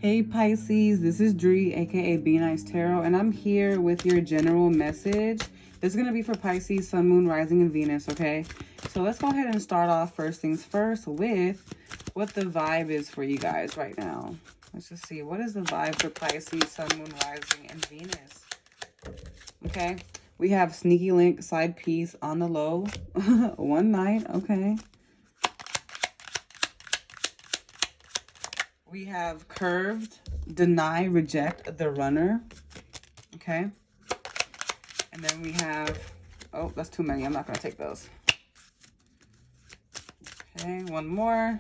Hey Pisces, this is Dree, aka Be Nice Tarot, and I'm here with your general message. This is going to be for Pisces, Sun, Moon, Rising, and Venus, okay? So let's go ahead and start off first things first with what the vibe is for you guys right now. Let's just see. What is the vibe for Pisces, Sun, Moon, Rising, and Venus? Okay. We have Sneaky Link, side piece on the low. One night, okay. We have curved, deny, reject, the runner. Okay. And then we have, oh, that's too many. I'm not going to take those. Okay, one more.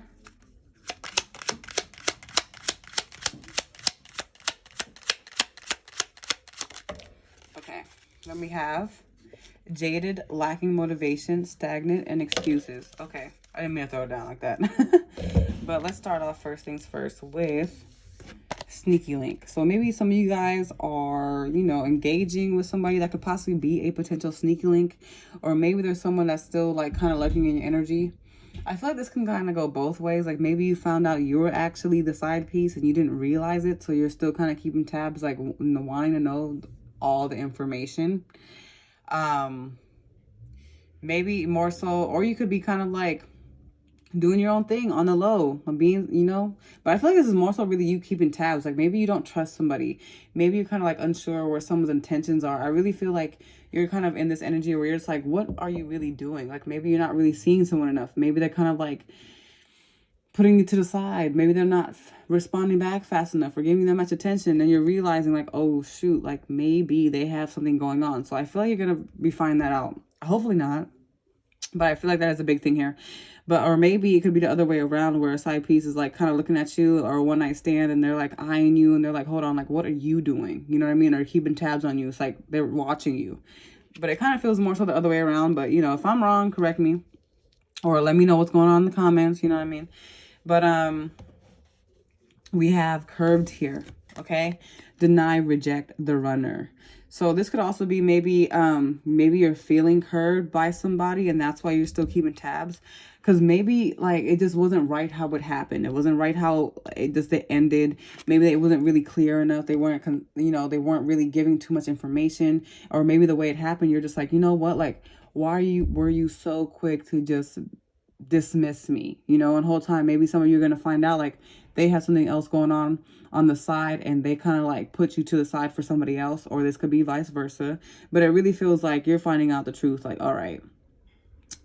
Okay. Then we have jaded, lacking motivation, stagnant, and excuses. Okay. I didn't mean to throw it down like that. But let's start off first things first with Sneaky Link. So maybe some of you guys are, engaging with somebody that could possibly be a potential Sneaky Link. Or maybe there's someone that's still like kind of lurking in your energy. I feel like this can kind of go both ways. Like maybe you found out you were actually the side piece and you didn't realize it. So you're still kind of keeping tabs, like wanting to know all the information. Maybe more so, or you could be kind of like doing your own thing on the low, being, but I feel like this is more so really you keeping tabs. Like maybe you don't trust somebody. Maybe you're kind of like unsure where someone's intentions are. I really feel like you're kind of in this energy where you're just like, what are you really doing? Like maybe you're not really seeing someone enough. Maybe they're kind of like putting you to the side. Maybe they're not responding back fast enough or giving them much attention. And you're realizing like, oh shoot, like maybe they have something going on. So I feel like you're going to be finding that out. Hopefully not. But I feel like that is a big thing here. But, or maybe it could be the other way around where a side piece is like kind of looking at you, or a one night stand, and they're like eyeing you and they're like, hold on, like, what are you doing? You know what I mean? Or keeping tabs on you. It's like they're watching you. But it kind of feels more so the other way around. But, if I'm wrong, correct me. Or let me know what's going on in the comments. You know what I mean? But we have curved here. Okay? Deny, reject, the runner. So this could also be maybe you're feeling curved by somebody and that's why you're still keeping tabs. Because maybe like it just wasn't right how it happened. It wasn't right how it ended. Maybe it wasn't really clear enough. They weren't, they weren't really giving too much information. Or maybe the way it happened, you're just like, you know what? Like, were you so quick to just dismiss me? And the whole time, maybe some of you are going to find out like they have something else going on the side and they kind of like put you to the side for somebody else, or this could be vice versa. But it really feels like you're finding out the truth. Like, all right,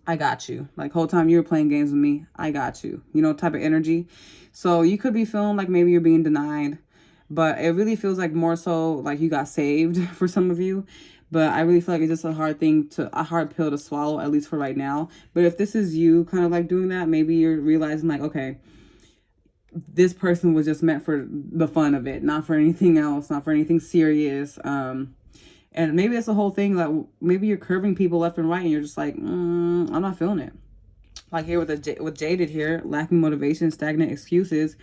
I got you. Like whole time you were playing games with me, I got you, type of energy. So you could be feeling like maybe you're being denied, but it really feels like more so like you got saved for some of you. But I really feel like it's just a hard pill to swallow, at least for right now. But if this is you kind of like doing that, maybe you're realizing like, okay, this person was just meant for the fun of it, not for anything else, not for anything serious. And maybe that's the whole thing, that maybe you're curving people left and right and you're just like, I'm not feeling it. Like here with jaded here, lacking motivation, stagnant excuses.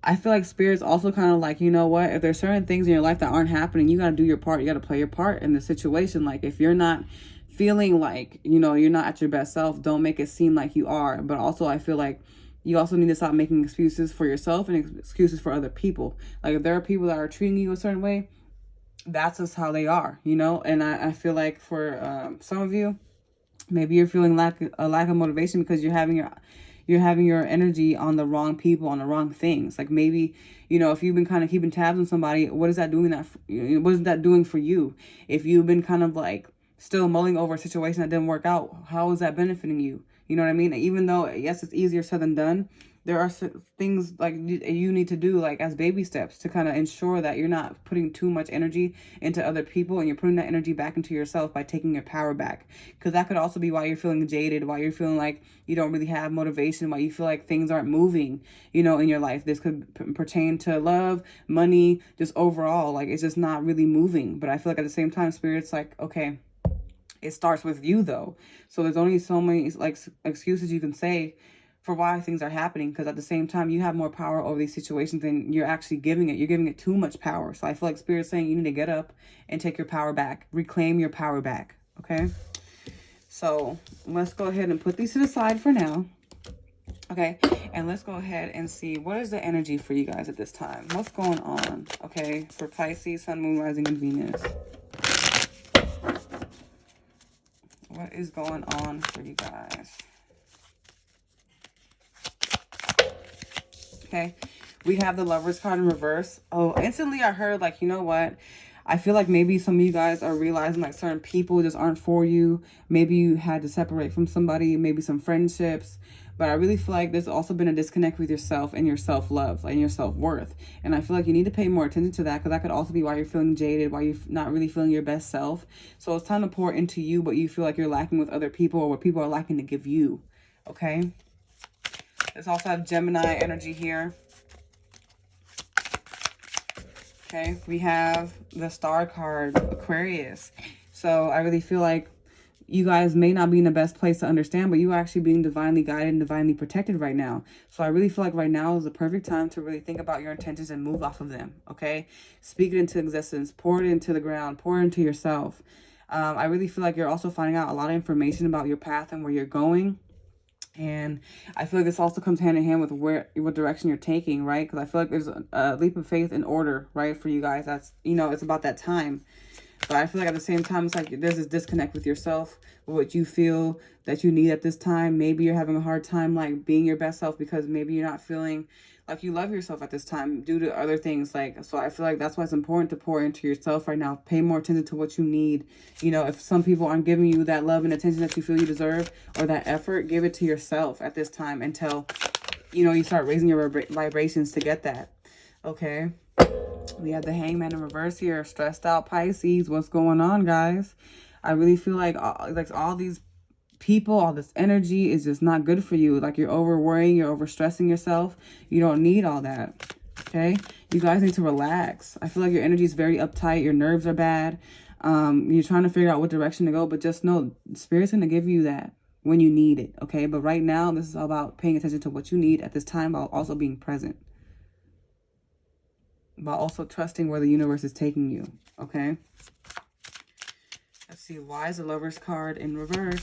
I feel like Spirit's also kind of like, you know what, if there's certain things in your life that aren't happening, you got to do your part. You got to play your part in the situation. Like if you're not feeling like, you're not at your best self, don't make it seem like you are. But also I feel like you also need to stop making excuses for yourself and excuses for other people. Like if there are people that are treating you a certain way, that's just how they are, And I feel like for some of you, maybe you're feeling a lack of motivation because you're having your energy on the wrong people, on the wrong things. Like maybe, if you've been kind of keeping tabs on somebody, what is that doing what is that doing for you? If you've been kind of like still mulling over a situation that didn't work out, how is that benefiting you? You know what I mean? Even though, yes, it's easier said than done, there are things like you need to do like as baby steps to kind of ensure that you're not putting too much energy into other people and you're putting that energy back into yourself by taking your power back. Because that could also be why you're feeling jaded, why you're feeling like you don't really have motivation, why you feel like things aren't moving, in your life. This could pertain to love, money, just overall, like it's just not really moving. But I feel like at the same time, Spirit's like, okay, it starts with you though. So there's only so many like excuses you can say for why things are happening, because at the same time you have more power over these situations than you're actually giving it. You're giving it too much power. So I feel like Spirit's saying you need to get up and take your power back, reclaim your power back. Okay, so let's go ahead and put these to the side for now. Okay, and let's go ahead and see what is the energy for you guys at this time. What's going on, okay, for Pisces, Sun, Moon, Rising, and Venus? What is going on for you guys? Okay, we have the Lovers card in reverse. Oh, instantly I heard, like, you know what? I feel like maybe some of you guys are realizing like certain people just aren't for you. Maybe you had to separate from somebody, maybe some friendships. But I really feel like there's also been a disconnect with yourself and your self-love and your self-worth. And I feel like you need to pay more attention to that, because that could also be why you're feeling jaded, why you're not really feeling your best self. So it's time to pour into you what you feel like you're lacking with other people, or what people are lacking to give you. Okay? Let's also have Gemini energy here. Okay, we have the Star card, Aquarius. So I really feel like you guys may not be in the best place to understand, but you are actually being divinely guided and divinely protected right now. So I really feel like right now is the perfect time to really think about your intentions and move off of them, okay? Speak it into existence, pour it into the ground, pour it into yourself. I really feel like you're also finding out a lot of information about your path and where you're going. And I feel like this also comes hand in hand with what direction you're taking, right? Because I feel like there's a leap of faith in order, right, for you guys. That's, you know, it's about that time. But I feel like at the same time, it's like there's this disconnect with yourself, with what you feel that you need at this time. Maybe you're having a hard time, like, being your best self, because maybe you're not feeling like you love yourself at this time due to other things. Like, so I feel like that's why it's important to pour into yourself right now. Pay more attention to what you need. You know, if some people aren't giving you that love and attention that you feel you deserve, or that effort, give it to yourself at this time until, you know, you start raising your vibrations to get that. Okay. We have the Hangman in reverse here. Stressed out Pisces. What's going on, guys? I really feel like all these people, all this energy is just not good for you. Like, you're over worrying, you're over stressing yourself. You don't need all that. Okay? You guys need to relax. I feel like your energy is very uptight. Your nerves are bad. You're trying to figure out what direction to go, but just know Spirit's going to give you that when you need it. Okay? But right now, this is all about paying attention to what you need at this time, while also being present. But also trusting where the universe is taking you, okay? Let's see, why is the Lover's card in reverse?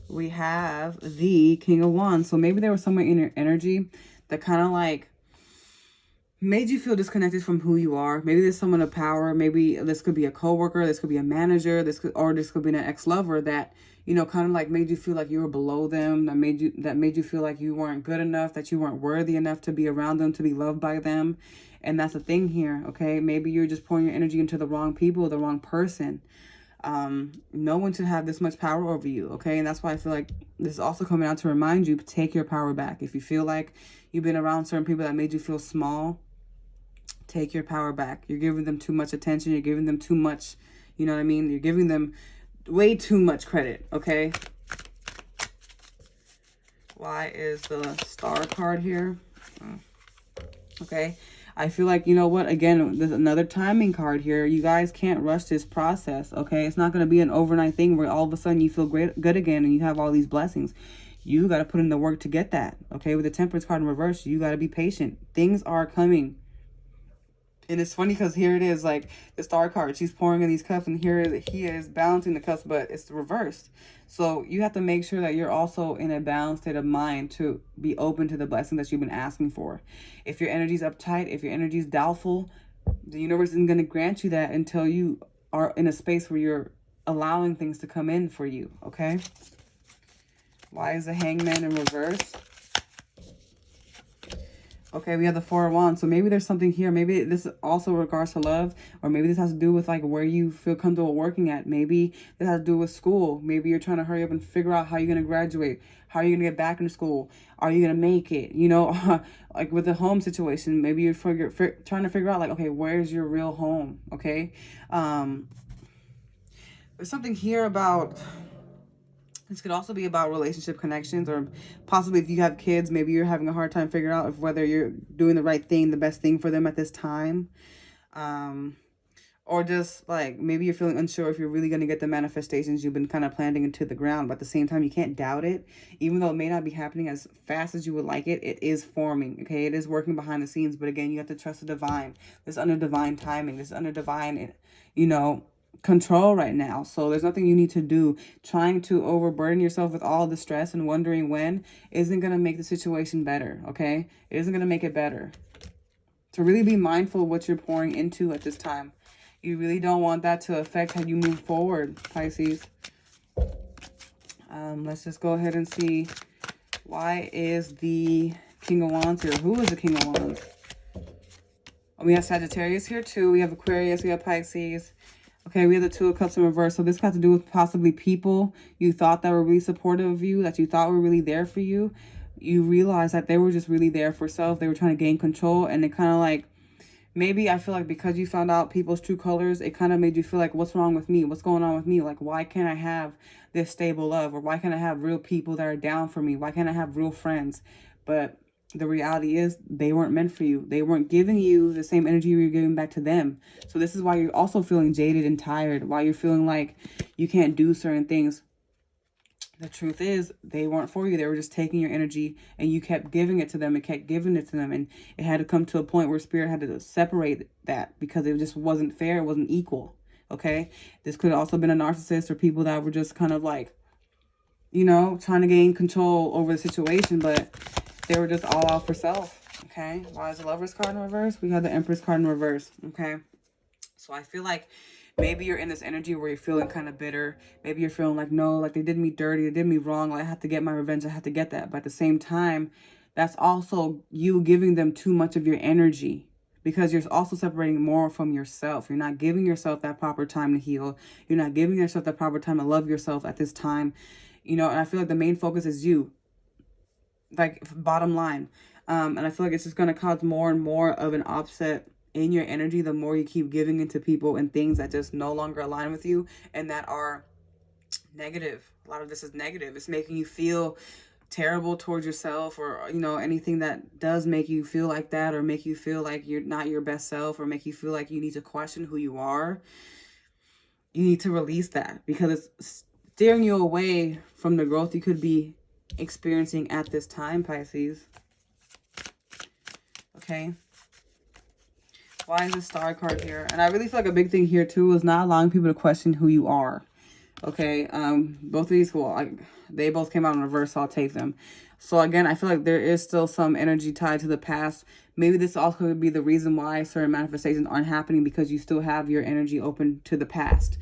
We have the King of Wands. So maybe there was someone in your energy that kind of like made you feel disconnected from who you are. Maybe there's someone of power. Maybe this could be a coworker. This could be a manager. This could be an ex-lover that, you know, kind of like made you feel like you were below them. That made you feel like you weren't good enough, that you weren't worthy enough to be around them, to be loved by them. And that's the thing here, okay? Maybe you're just pouring your energy into the wrong people, the wrong person. No one should have this much power over you, okay? And that's why I feel like this is also coming out to remind you, take your power back. If you feel like you've been around certain people that made you feel small, take your power back. You're giving them too much attention. You're giving them too much, you know what I mean? You're giving them way too much credit, okay? Why is the Star card here? Okay. I feel like, you know what, again, there's another timing card here. You guys can't rush this process, okay? It's not going to be an overnight thing where all of a sudden you feel good again and you have all these blessings. You got to put in the work to get that, okay? With the Temperance card in reverse, you got to be patient. Things are coming. And it's funny because here it is, like the Star card. She's pouring in these cups, and here he is balancing the cups, but it's reversed. So you have to make sure that you're also in a balanced state of mind to be open to the blessing that you've been asking for. If your energy's uptight, if your energy's doubtful, the universe isn't going to grant you that until you are in a space where you're allowing things to come in for you, okay? Why is the Hangman in reverse? Okay, we have the Four of Wands. So maybe there's something here. Maybe this also regards to love, or maybe this has to do with like where you feel comfortable working at. Maybe this has to do with school. Maybe you're trying to hurry up and figure out how you're going to graduate. How are you going to get back into school? Are you going to make it? You know, like with the home situation, maybe you're trying to figure out like, okay, where's your real home? Okay. There's something here about... This could also be about relationship connections, or possibly if you have kids, maybe you're having a hard time figuring out if whether you're doing the right thing, the best thing for them at this time. Or just like maybe you're feeling unsure if you're really going to get the manifestations you've been kind of planting into the ground. But at the same time, you can't doubt it. Even though it may not be happening as fast as you would like it, it is forming, okay? It is working behind the scenes. But again, you have to trust the divine. This is under divine timing. This is under divine, you know, control right now. So there's nothing you need to do. Trying to overburden yourself with all the stress and wondering when isn't going to make the situation better, okay? It isn't going to make it better. To really be mindful of what you're pouring into at this time. You really don't want that to affect how you move forward, Pisces. Let's just go ahead and see. Why is the King of Wands here? Who is the King of Wands? We have Sagittarius here too. We have Aquarius. We have Pisces. Okay, we have the Two of Cups in reverse. So this has to do with possibly people you thought that were really supportive of you, that you thought were really there for you. You realize that they were just really there for self. They were trying to gain control, and it kind of like, maybe I feel like because you found out people's true colors, it kind of made you feel like, what's wrong with me? What's going on with me? Like, why can't I have this stable love? Or why can't I have real people that are down for me? Why can't I have real friends? But the reality is they weren't meant for you. They weren't giving you the same energy you were giving back to them. So this is why you're also feeling jaded and tired. Why you're feeling like you can't do certain things. The truth is they weren't for you. They were just taking your energy, and you kept giving it to them and kept giving it to them. And it had to come to a point where spirit had to separate that because it just wasn't fair. It wasn't equal. Okay. This could have also been a narcissist or people that were just kind of like, you know, trying to gain control over the situation, but they were just all out for self. Okay. Why is the Lover's card in reverse? We have the Empress card in reverse. Okay. So I feel like maybe you're in this energy where you're feeling kind of bitter. Maybe you're feeling like, no, like they did me dirty. They did me wrong. Like I have to get my revenge. I have to get that. But at the same time, that's also you giving them too much of your energy, because you're also separating more from yourself. You're not giving yourself that proper time to heal. You're not giving yourself that proper time to love yourself at this time. You know, and I feel like the main focus is you. Like, bottom line. And I feel like it's just going to cause more and more of an offset in your energy the more you keep giving into people and things that just no longer align with you and that are negative. A lot of this is negative. It's making you feel terrible towards yourself, or, you know, anything that does make you feel like that, or make you feel like you're not your best self, or make you feel like you need to question who you are. You need to release that because it's steering you away from the growth you could be experiencing at this time, Pisces. Okay. Why is the Star card here? And I really feel like a big thing here too is not allowing people to question who you are. Okay. Both of these, well, they both came out in reverse, so I'll take them. So again, I feel like there is still some energy tied to the past. Maybe this also could be the reason why certain manifestations aren't happening, because you still have your energy open to the past.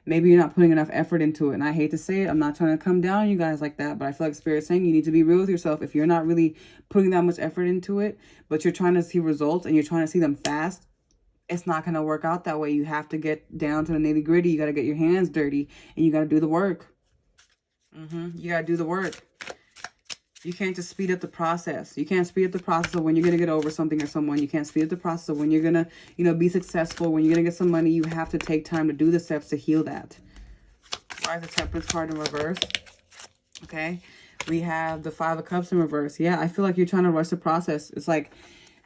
Maybe you're not putting enough effort into it. And I hate to say it, I'm not trying to come down on you guys like that, but I feel like Spirit's saying you need to be real with yourself. If you're not really putting that much effort into it, but you're trying to see results and you're trying to see them fast, it's not going to work out that way. You have to get down to the nitty gritty. You got to get your hands dirty and you got to do the work. You got to do the work. You can't just speed up the process. You can't speed up the process of when you're going to get over something or someone. You can't speed up the process of when you're going to, you know, be successful, when you're going to get some money. You have to take time to do the steps to heal that. Why is the Temperance card in reverse? Okay. We have the Five of Cups in reverse. Yeah, I feel like you're trying to rush the process. It's like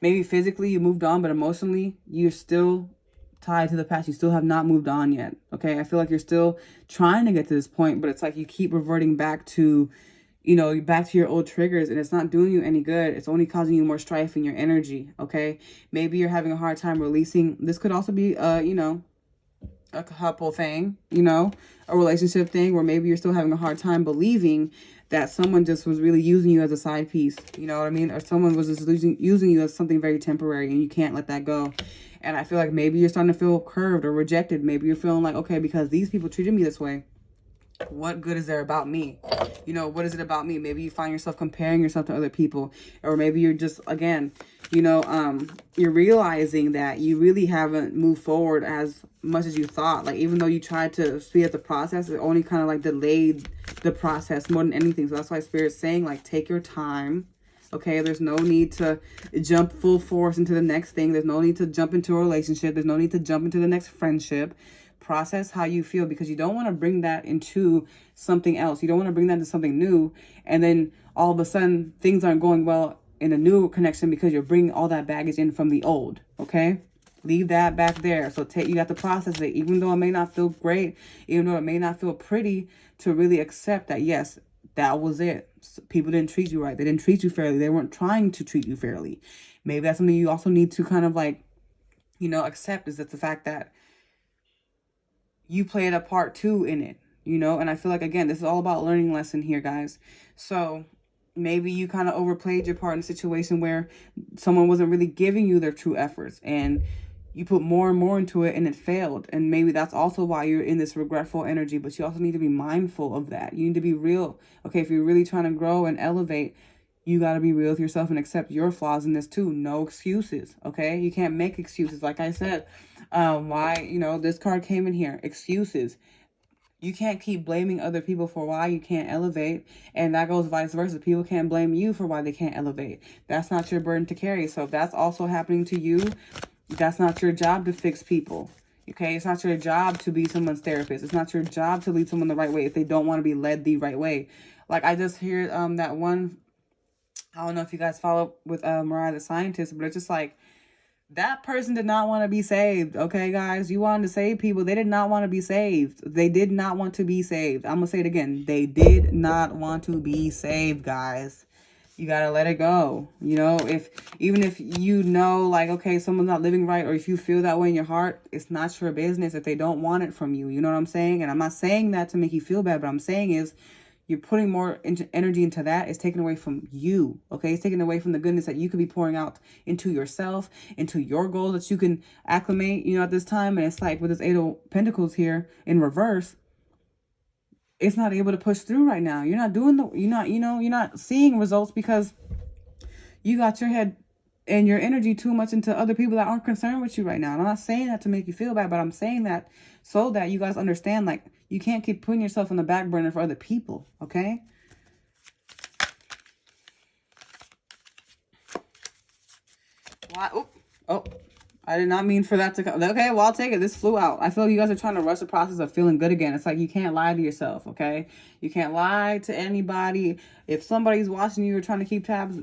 maybe physically you moved on, but emotionally you're still tied to the past. You still have not moved on yet. Okay. I feel like you're still trying to get to this point, but it's like you keep reverting back to, you know, back to your old triggers, and it's not doing you any good. It's only causing you more strife in your energy. Okay. Maybe you're having a hard time releasing. This could also be, you know, a couple thing, you know, a relationship thing, where maybe you're still having a hard time believing that someone just was really using you as a side piece. You know what I mean? Or someone was just using you as something very temporary, and you can't let that go. And I feel like maybe you're starting to feel curved or rejected. Maybe you're feeling like, okay, because these people treated me this way, what good is there about me? You know, what is it about me? Maybe you find yourself comparing yourself to other people, or maybe you're just, again, you know, you're realizing that you really haven't moved forward as much as you thought. Like, even though you tried to speed up the process, it only kind of like delayed the process more than anything. So that's why Spirit's saying, like, take your time. Okay, there's no need to jump full force into the next thing. There's no need to jump into a relationship. There's no need to jump into the next friendship. Process how you feel, because you don't want to bring that into something else. You don't want to bring that into something new, and then all of a sudden things aren't going well in a new connection because you're bringing all that baggage in from the old. Okay, leave that back there. So you got to process it, even though it may not feel great, even though it may not feel pretty, to really accept that, yes, that was it. People didn't treat you right. They didn't treat you fairly. They weren't trying to treat you fairly. Maybe that's something you also need to kind of like, you know, accept, is that the fact that you played a part too in it, you know? And I feel like, again, this is all about learning lesson here, guys. So maybe you kind of overplayed your part in a situation where someone wasn't really giving you their true efforts, and you put more and more into it and it failed. And maybe that's also why you're in this regretful energy, but you also need to be mindful of that. You need to be real. Okay, if you're really trying to grow and elevate, you got to be real with yourself and accept your flaws in this too. No excuses. Okay, you can't make excuses. Like I said, why, you know, this card came in here, excuses. You can't keep blaming other people for why you can't elevate, and that goes vice versa. People can't blame you for why they can't elevate. That's not your burden to carry. So if that's also happening to you, that's not your job to fix people. Okay, it's not your job to be someone's therapist. It's not your job to lead someone the right way if they don't want to be led the right way. Like I just hear that one, I don't know if you guys follow with Mariah the Scientist, but it's just like, that person did not want to be saved. Okay, guys, you wanted to save people. They did not want to be saved. They did not want to be saved. I'm gonna say it again. They did not want to be saved, guys. You gotta let it go. You know, even if you know, like, okay, someone's not living right, or if you feel that way in your heart, it's not your business if they don't want it from you. You know what I'm saying? And I'm not saying that to make you feel bad, but I'm saying is, you're putting more energy into that. It's taken away from you. Okay, it's taken away from the goodness that you could be pouring out into yourself, into your goals that you can acclimate, you know, at this time. And it's like with this Eight of Pentacles here in reverse, it's not able to push through right now. You're not doing you're not seeing results because you got your head and your energy too much into other people that aren't concerned with you right now. And I'm not saying that to make you feel bad, but I'm saying that so that you guys understand, like, you can't keep putting yourself on the back burner for other people, okay? Why? Oh, I did not mean for that to come. Okay, well, I'll take it. This flew out. I feel like you guys are trying to rush the process of feeling good again. It's like you can't lie to yourself, okay? You can't lie to anybody. If somebody's watching you or trying to keep tabs,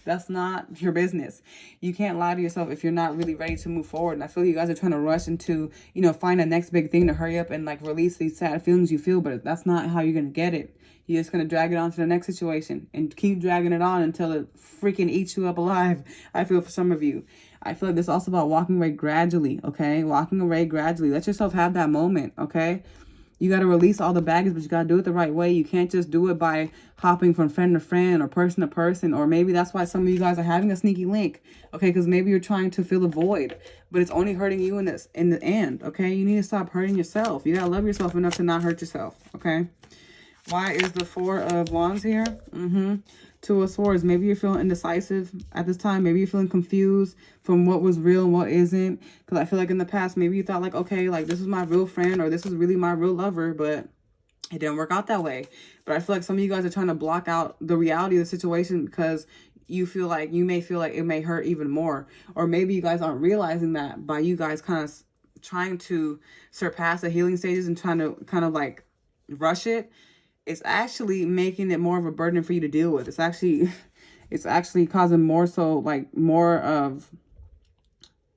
that's not your business. You can't lie to yourself if you're not really ready to move forward. And I feel you guys are trying to rush into, you know, find the next big thing to hurry up and, like, release these sad feelings you feel, but that's not how you're going to get it. You're just going to drag it on to the next situation and keep dragging it on until it freaking eats you up alive. I feel for some of you. I feel like this is also about walking away gradually, okay? Walking away gradually. Let yourself have that moment, okay? You got to release all the baggage, but you got to do it the right way. You can't just do it by hopping from friend to friend or person to person. Or maybe that's why some of you guys are having a sneaky link, okay? Because maybe you're trying to fill a void, but it's only hurting you in the end, okay? You need to stop hurting yourself. You got to love yourself enough to not hurt yourself, okay? Why is the Four of Wands here? Two of Swords. Maybe you're feeling indecisive at this time. Maybe you're feeling confused from what was real and what isn't. Because I feel like in the past, maybe you thought like, okay, like this is my real friend or this is really my real lover, but it didn't work out that way. But I feel like some of you guys are trying to block out the reality of the situation because you may feel like it may hurt even more. Or maybe you guys aren't realizing that by you guys kind of trying to surpass the healing stages and trying to kind of like rush it. It's actually making it more of a burden for you to deal with. It's actually causing more of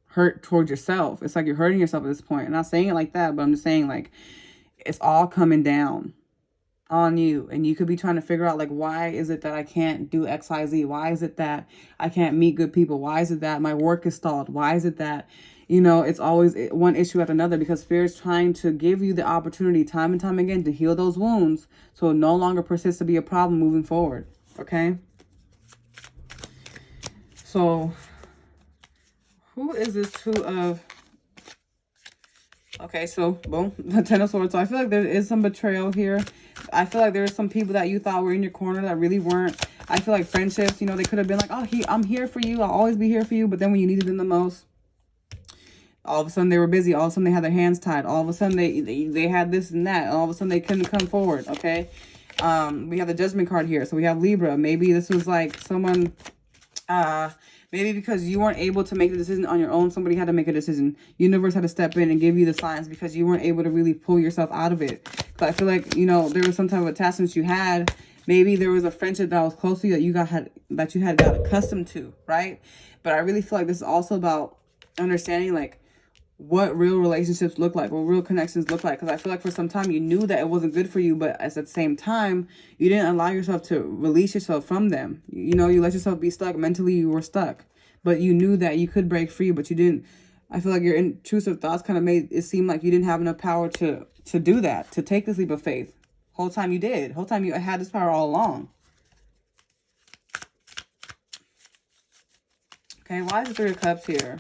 hurt towards yourself. It's like you're hurting yourself at this point. I'm not saying it like that, but I'm just saying like it's all coming down on you. And you could be trying to figure out like, why is it that I can't do XYZ? Why is it that I can't meet good people? Why is it that my work is stalled? Why is it that, you know, it's always one issue after another? Because Spirit's trying to give you the opportunity time and time again to heal those wounds so it no longer persists to be a problem moving forward. Okay? So, who is this Two of... Okay, so, boom, the Ten of Swords. So I feel like there is some betrayal here. I feel like there's some people that you thought were in your corner that really weren't. I feel like friendships, you know, they could have been like, oh, I'm here for you. I'll always be here for you. But then when you needed them the most, all of a sudden they were busy. All of a sudden they had their hands tied. All of a sudden they had this and that. All of a sudden they couldn't come forward, okay? We have the Judgment card here. So we have Libra. Maybe this was like someone... maybe because you weren't able to make the decision on your own, somebody had to make a decision. Universe had to step in and give you the signs because you weren't able to really pull yourself out of it. But I feel like, you know, there was some type of attachments you had. Maybe there was a friendship that was close to you that you had got accustomed to, right? But I really feel like this is also about understanding like what real relationships look like, what real connections look like. Because I feel like for some time you knew that it wasn't good for you, but at the same time, you didn't allow yourself to release yourself from them. You know, you let yourself be stuck. Mentally, you were stuck. But you knew that you could break free, but you didn't I feel like your intrusive thoughts kind of made it seem like you didn't have enough power to do that, to take this leap of faith. Whole time you did. Whole time you had this power all along. Okay, why is the Three of Cups here?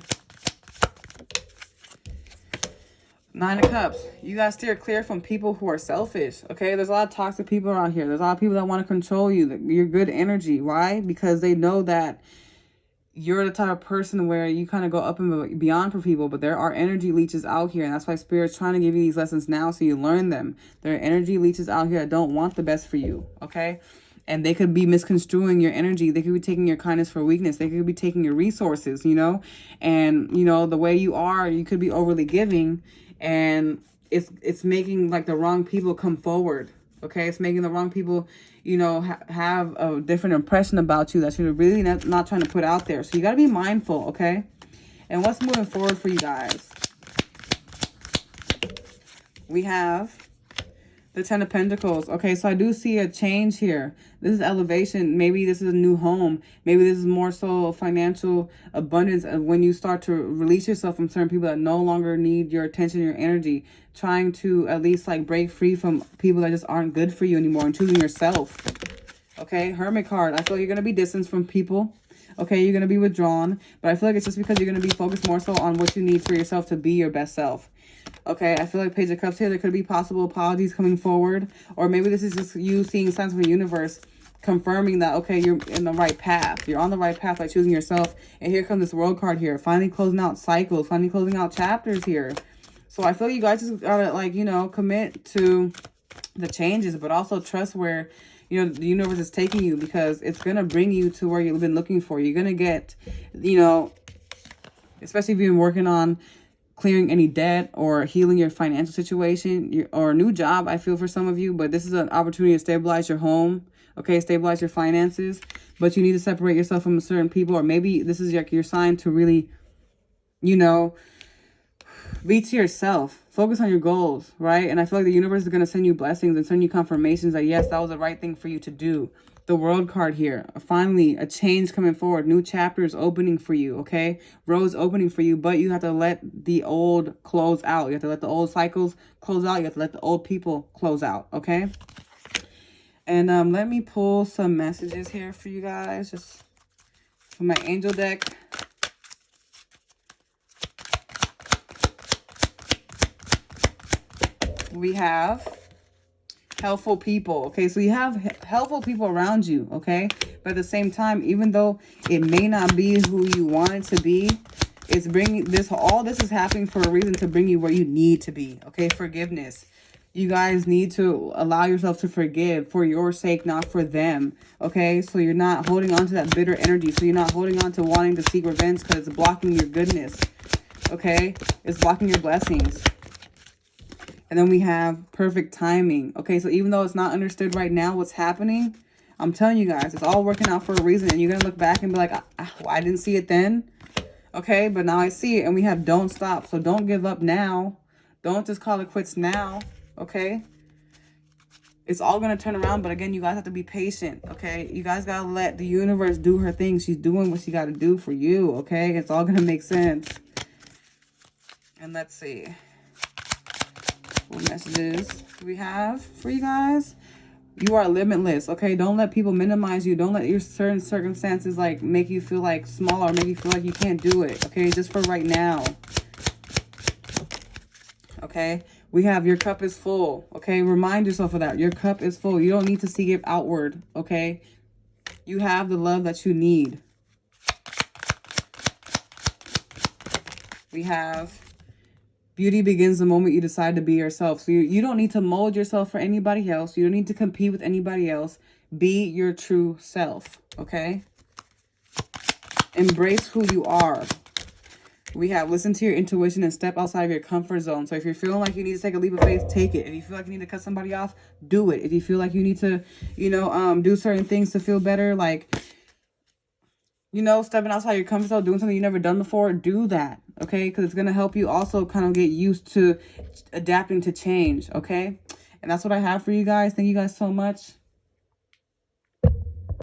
Nine of Cups. You guys steer clear from people who are selfish. Okay, there's a lot of toxic people around here. There's a lot of people that want to control you, your good energy. Why? Because they know that you're the type of person where you kind of go up and beyond for people, but there are energy leeches out here, and that's why Spirit's trying to give you these lessons now so you learn them. There are energy leeches out here that don't want the best for you, okay? And they could be misconstruing your energy. They could be taking your kindness for weakness. They could be taking your resources, you know? And, you know, the way you are, you could be overly giving, and it's making, like, the wrong people come forward, okay? It's making the wrong people, you know, have a different impression about you that you're really not trying to put out there. So you got to be mindful, okay? And what's moving forward for you guys? We have the Ten of Pentacles. Okay, so I do see a change here. This is elevation. Maybe this is a new home. Maybe this is more so financial abundance when you start to release yourself from certain people that no longer need your attention, your energy. Trying to at least like break free from people that just aren't good for you anymore and choosing yourself. Okay, Hermit card. I feel like you're going to be distanced from people. Okay, you're going to be withdrawn. But I feel like it's just because you're going to be focused more so on what you need for yourself to be your best self. Okay, I feel like Page of Cups here. There could be possible apologies coming forward. Or maybe this is just you seeing signs from the universe confirming that, okay, you're in the right path. You're on the right path by choosing yourself. And here comes this World card here. Finally closing out cycles. Finally closing out chapters here. So I feel you guys just gotta, like, you know, commit to the changes. But also trust where, you know, the universe is taking you. Because it's going to bring you to where you've been looking for. You're going to get, you know, especially if you've been working on clearing any debt or healing your financial situation or a new job, I feel, for some of you. But this is an opportunity to stabilize your home, okay, stabilize your finances. But you need to separate yourself from certain people, or maybe this is like your sign to really, you know, be to yourself. Focus on your goals, right? And I feel like the universe is going to send you blessings and send you confirmations that, yes, that was the right thing for you to do. The World card here. Finally, a change coming forward. New chapters opening for you, okay? Roads opening for you, but you have to let the old close out. You have to let the old cycles close out. You have to let the old people close out, okay? And let me pull some messages here for you guys, just from my angel deck. We have helpful people. Okay, so you have helpful people around you, okay? But at the same time, even though it may not be who you want it to be, it's bringing this, all this is happening for a reason, to bring you where you need to be, okay? Forgiveness. You guys need to allow yourself to forgive for your sake, not for them, okay? So you're not holding on to that bitter energy. So you're not holding on to wanting to seek revenge because it's blocking your goodness, okay? It's blocking your blessings. And then we have perfect timing. Okay, so even though it's not understood right now what's happening, I'm telling you guys, it's all working out for a reason. And you're going to look back and be like, I didn't see it then. Okay, but now I see it. And we have don't stop. So don't give up now. Don't just call it quits now. Okay, it's all going to turn around. But again, you guys have to be patient. Okay, you guys got to let the universe do her thing. She's doing what she got to do for you. Okay, it's all going to make sense. And let's see. What messages do we have for you guys? You are limitless, okay? Don't let people minimize you. Don't let your certain circumstances like make you feel like small or make you feel like you can't do it, okay? Just for right now, okay? We have your cup is full, okay? Remind yourself of that. Your cup is full. You don't need to seek it outward, okay? You have the love that you need. We have beauty begins the moment you decide to be yourself. So you don't need to mold yourself for anybody else. You don't need to compete with anybody else. Be your true self, okay? Embrace who you are. We have listen to your intuition and step outside of your comfort zone. So if you're feeling like you need to take a leap of faith, take it. If you feel like you need to cut somebody off, do it. If you feel like you need to, you know, do certain things to feel better, like, you know, stepping outside your comfort zone, doing something you've never done before, do that, okay? Because it's going to help you also kind of get used to adapting to change, okay? And that's what I have for you guys. Thank you guys so much.